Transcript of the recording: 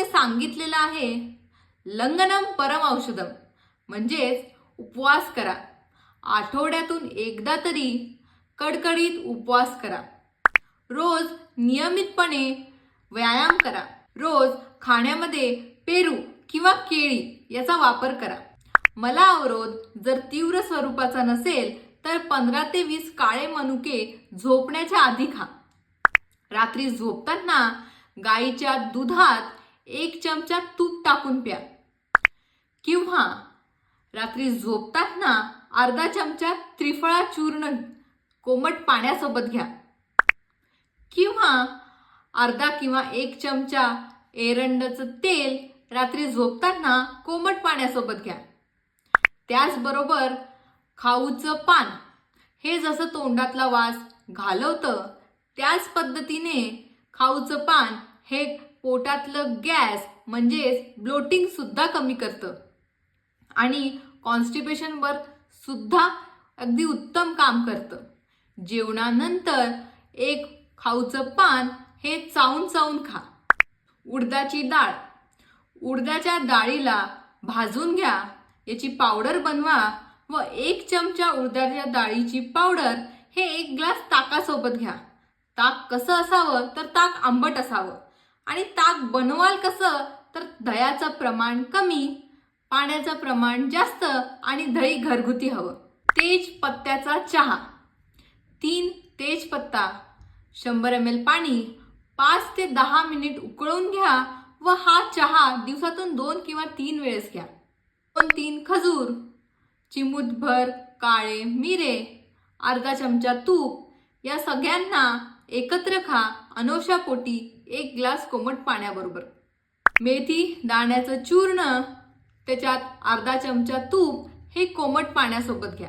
शास्त्रामध्ये सांगितलेलं आहे, लंघनम परम औषधम, म्हणजेच उपवास करा. आठवड्यातून एकदा तरी कडकडीत उपवास करा. रोज नियमितपणे व्यायाम करा. रोज खाण्यामध्ये पेरू किंवा केळी याचा वापर करा. मला अवरोध जर तीव्र स्वरूपाचा नसेल तर 15 ते 20 काळे मनुके झोपण्याच्या आधी खा. रात्री झोपताना गाईच्या दुधात 1 चमचा तूप टाकून प्या. किंवा रात्री झोपताना अर्धा चमचा त्रिफळा चूर्ण कोमट पाण्यासोबत घ्या. किंवा अर्धा किंवा 1 चमचा एरंडचं तेल रात्री झोपताना कोमट पाण्यासोबत घ्या. त्याचबरोबर खाऊचं पान हे जसं तोंडातला वास घालवतं, त्याच पद्धतीने खाऊचं पान हे पोटातलं गॅस म्हणजेच ब्लोटिंग सुद्धा कमी करतं आणि कॉन्स्टिपेशनवर सुद्धा अगदी उत्तम काम करतं. जेवणानंतर एक खाऊचं पान हे चावून चावून खा. उडदाची डाळ, उडदाच्या डाळीला भाजून घ्या, याची पावडर बनवा व 1 चमचा उडदाच्या डाळीची पावडर हे 1 ग्लास ताकासोबत घ्या. ताक कसं असावं तर ताक आंबट असावं आणि ताक बनवाल कसं तर दह्याचं प्रमाण कमी, पाण्याचं प्रमाण जास्त आणि दही घरगुती हवं. तेजपत्त्याचा चहा, 3 तेजपत्ता, 100 ml पाणी, 5 ते 10 मिनिट उकळून घ्या व हा चहा दिवसातून 2 किंवा 3 वेळेस घ्या. 2-3 खजूर, चिमूटभर काळे मिरे, अर्धा चमचा तूप या सगळ्यांना एकत्र खा अनोशापोटी 1 ग्लास कोमट पाण्याबरोबर. मेथी दाण्याचं चूर्ण, त्याच्यात अर्धा चमचा तूप हे कोमट पाण्यासोबत घ्या.